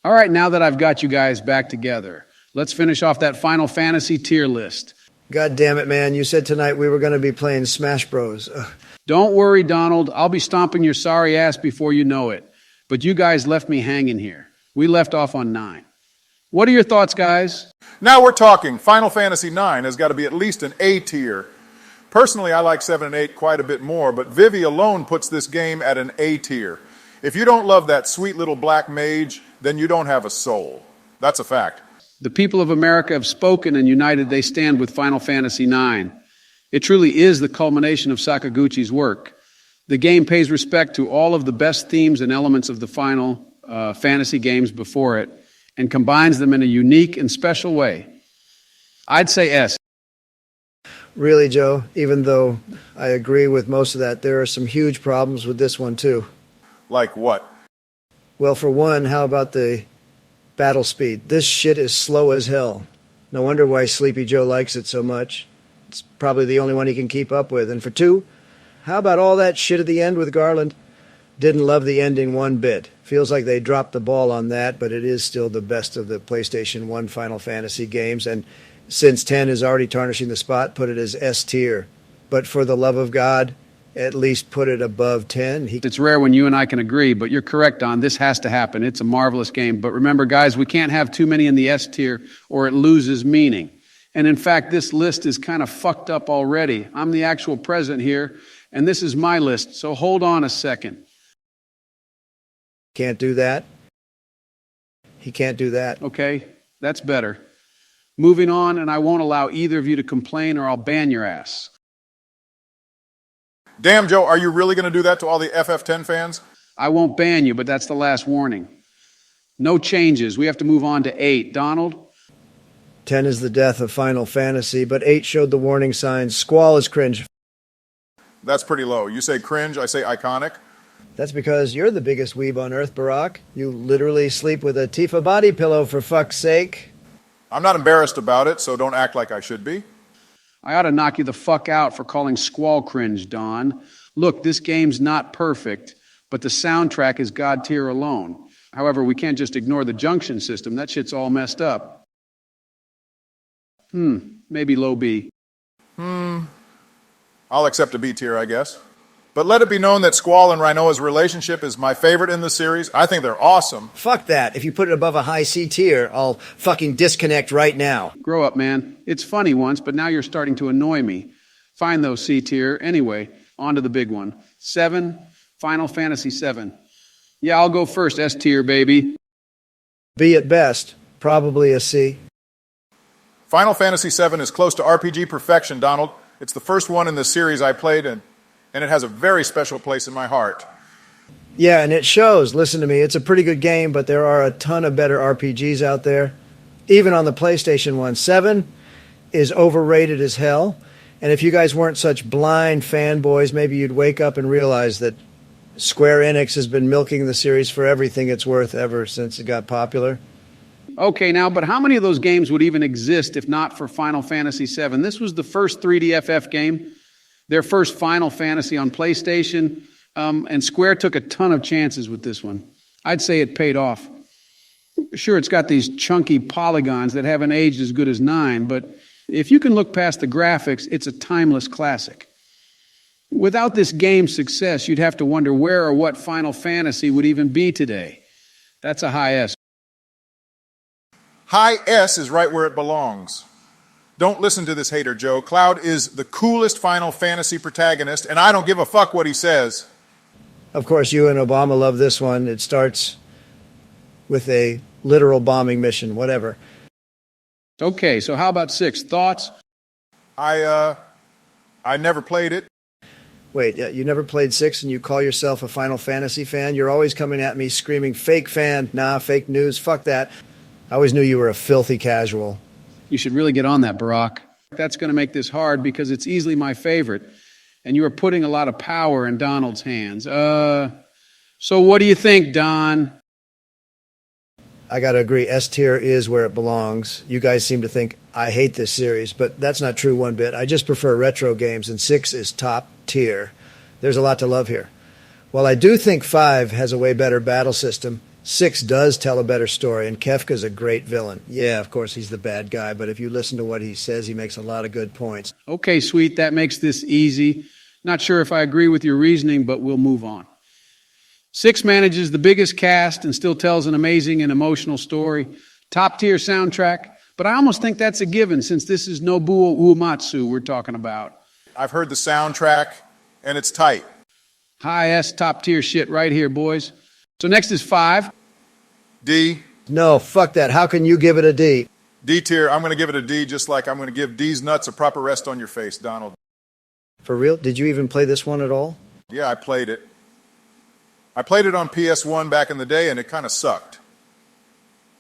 All right, now that I've got you guys back together, let's finish off that Final Fantasy tier list. God damn it, man. You said tonight we were going to be playing Smash Bros. Don't worry, Donald. I'll be stomping your sorry ass before you know it. But you guys left me hanging here. We left off on 9. What are your thoughts, guys? Now we're talking. Final Fantasy IX has got to be at least an A tier. Personally, I like 7 and 8 quite a bit more, but Vivi alone puts this game at an A tier. If you don't love that sweet little black mage, then you don't have a soul. That's a fact. The people of America have spoken, and united they stand with Final Fantasy IX. It truly is the culmination of Sakaguchi's work. The game pays respect to all of the best themes and elements of the Final Fantasy games before it, and combines them in a unique and special way. I'd say S. Really, Joe, even though I agree with most of that, there are some huge problems with this one, too. Like what? Well, for one, how about the battle speed? This shit is slow as hell. No wonder why Sleepy Joe likes it so much. It's probably the only one he can keep up with. And for two, how about all that shit at the end with Garland? Didn't love the ending one bit. Feels like they dropped the ball on that, but it is still the best of the PlayStation 1 Final Fantasy games. And since 10 is already tarnishing the spot, put it as S tier. But for the love of God, at least put it above 10. It's rare when you and I can agree, but you're correct, Don. This has to happen. It's a marvelous game. But remember, guys, we can't have too many in the S tier or it loses meaning. And in fact, this list is kind of fucked up already. I'm the actual president here, and this is my list, so hold on a second. Can't do that. He can't do that. Okay, that's better. Moving on, and I won't allow either of you to complain or I'll ban your ass. Damn, Joe, are you really going to do that to all the FF10 fans? I won't ban you, but that's the last warning. No changes. We have to move on to 8. Donald? 10 is the death of Final Fantasy, but 8 showed the warning signs. Squall is cringe. That's pretty low. You say cringe, I say iconic. That's because you're the biggest weeb on earth, Barack. You literally sleep with a Tifa body pillow, for fuck's sake. I'm not embarrassed about it, so don't act like I should be. I ought to knock you the fuck out for calling Squall cringe, Don. Look, this game's not perfect, but the soundtrack is God tier alone. However, we can't just ignore the junction system. That shit's all messed up. Maybe low B. I'll accept a B tier, I guess. But let it be known that Squall and Rhinoa's relationship is my favorite in the series. I think they're awesome. Fuck that. If you put it above a high C tier, I'll fucking disconnect right now. Grow up, man. It's funny once, but now you're starting to annoy me. Fine, though, C tier. Anyway, on to the big one. 7, Final Fantasy 7. Yeah, I'll go first. S tier, baby. B at best. Probably a C. Final Fantasy VII is close to RPG perfection, Donald. It's the first one in the series I played, and it has a very special place in my heart. Yeah, and it shows. Listen to me. It's a pretty good game, but there are a ton of better RPGs out there. Even on the PlayStation 1. 7 is overrated as hell. And if you guys weren't such blind fanboys, maybe you'd wake up and realize that Square Enix has been milking the series for everything it's worth ever since it got popular. Okay, now, but how many of those games would even exist if not for Final Fantasy VII? This was the first 3DFF game, their first Final Fantasy on PlayStation, and Square took a ton of chances with this one. I'd say it paid off. Sure, it's got these chunky polygons that haven't aged as good as 9, but if you can look past the graphics, it's a timeless classic. Without this game's success, you'd have to wonder where or what Final Fantasy would even be today. That's a high S. High S is right where it belongs. Don't listen to this hater, Joe. Cloud is the coolest Final Fantasy protagonist, and I don't give a fuck what he says. Of course, you and Obama love this one. It starts with a literal bombing mission, whatever. Okay, so how about 6? Thoughts? I never played it. Wait, you never played 6 and you call yourself a Final Fantasy fan? You're always coming at me screaming, fake fan, nah, fake news, fuck that. I always knew you were a filthy casual. You should really get on that, Barack. That's going to make this hard because it's easily my favorite, and you are putting a lot of power in Donald's hands. So what do you think, Don? I got to agree, S tier is where it belongs. You guys seem to think I hate this series, but that's not true one bit. I just prefer retro games, and 6 is top tier. There's a lot to love here. While I do think 5 has a way better battle system, 6 does tell a better story, and Kefka's a great villain. Yeah, of course, he's the bad guy, but if you listen to what he says, he makes a lot of good points. Okay, sweet, that makes this easy. Not sure if I agree with your reasoning, but we'll move on. 6 manages the biggest cast and still tells an amazing and emotional story. Top-tier soundtrack, but I almost think that's a given since this is Nobuo Uematsu we're talking about. I've heard the soundtrack, and it's tight. High-S top-tier shit right here, boys. So next is 5. D. No, fuck that. How can you give it a D? D tier, I'm going to give it a D, just like I'm going to give D's nuts a proper rest on your face, Donald. For real? Did you even play this one at all? Yeah, I played it. I played it on PS1 back in the day, and it kind of sucked.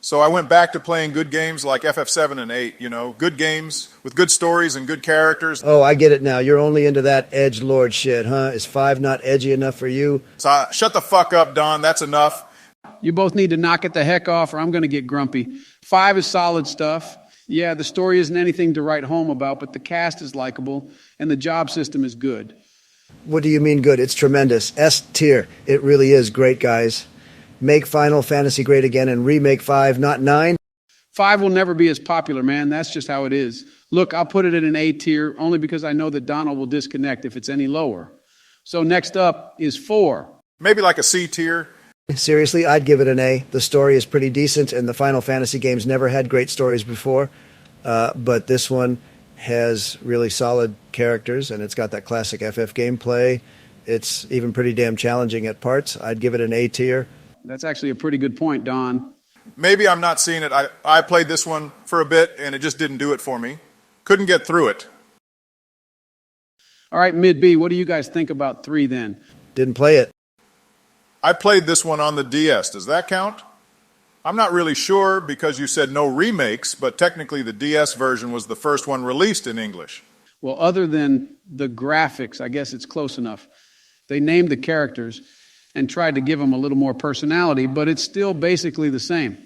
So I went back to playing good games like FF7 and 8, you know, good games with good stories and good characters. Oh, I get it now. You're only into that edgelord shit, huh? Is 5 not edgy enough for you? So shut the fuck up, Don. That's enough. You both need to knock it the heck off or I'm going to get grumpy. 5 is solid stuff. Yeah, the story isn't anything to write home about, but the cast is likable and the job system is good. What do you mean good? It's tremendous. S tier. It really is great, guys. Make Final Fantasy great again and remake 5, not 9. 5 will never be as popular, man. That's just how it is. Look, I'll put it in an A tier only because I know that Donald will disconnect if it's any lower. So next up is 4. Maybe like a C tier. Seriously, I'd give it an A. The story is pretty decent, and the Final Fantasy games never had great stories before. But this one has really solid characters, and it's got that classic FF gameplay. It's even pretty damn challenging at parts. I'd give it an A tier. That's actually a pretty good point, Don. Maybe I'm not seeing it. I played this one for a bit, and it just didn't do it for me. Couldn't get through it. All right, mid-B, what do you guys think about 3 then? Didn't play it. I played this one on the DS. Does that count? I'm not really sure because you said no remakes, but technically the DS version was the first one released in English. Well, other than the graphics, I guess it's close enough. They named the characters and tried to give them a little more personality, but it's still basically the same.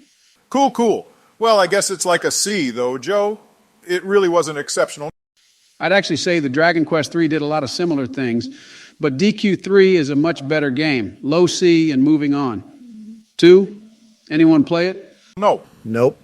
Cool, cool. Well, I guess it's like a C, though, Joe. It really wasn't exceptional. I'd actually say the Dragon Quest III did a lot of similar things, but DQ3 is a much better game. Low C and moving on. 2, anyone play it? No. Nope.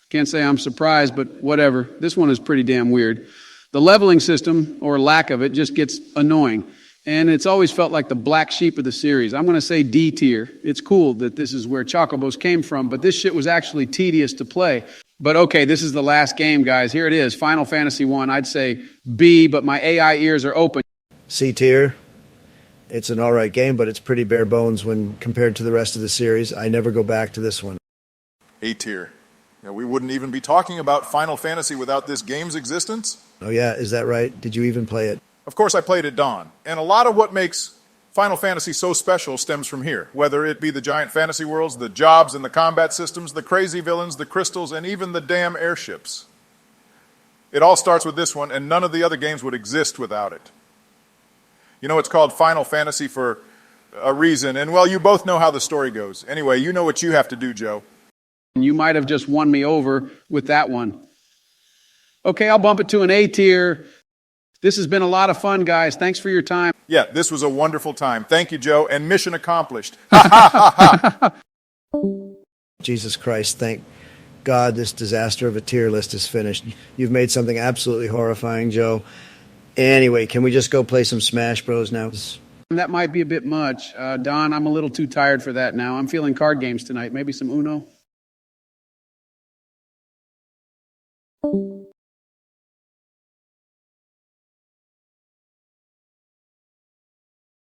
Can't say I'm surprised, but whatever. This one is pretty damn weird. The leveling system, or lack of it, just gets annoying. And it's always felt like the black sheep of the series. I'm going to say D tier. It's cool that this is where Chocobos came from, but this shit was actually tedious to play. But okay, this is the last game, guys. Here it is, Final Fantasy 1. I'd say B, but my AI ears are open. C tier. It's an alright game, but it's pretty bare bones when compared to the rest of the series. I never go back to this one. A tier. Yeah, we wouldn't even be talking about Final Fantasy without this game's existence. Oh yeah, is that right? Did you even play it? Of course, I played at Dawn, and a lot of what makes Final Fantasy so special stems from here, whether it be the giant fantasy worlds, the jobs and the combat systems, the crazy villains, the crystals, and even the damn airships. It all starts with this one, and none of the other games would exist without it. You know, it's called Final Fantasy for a reason, and well, you both know how the story goes. Anyway, you know what you have to do, Joe. You might have just won me over with that one. Okay, I'll bump it to an A tier. This has been a lot of fun, guys. Thanks for your time. Yeah, this was a wonderful time. Thank you, Joe, and mission accomplished. Ha ha ha ha! Jesus Christ, thank God this disaster of a tier list is finished. You've made something absolutely horrifying, Joe. Anyway, can we just go play some Smash Bros now? That might be a bit much. Don, I'm a little too tired for that now. I'm feeling card games tonight. Maybe some Uno?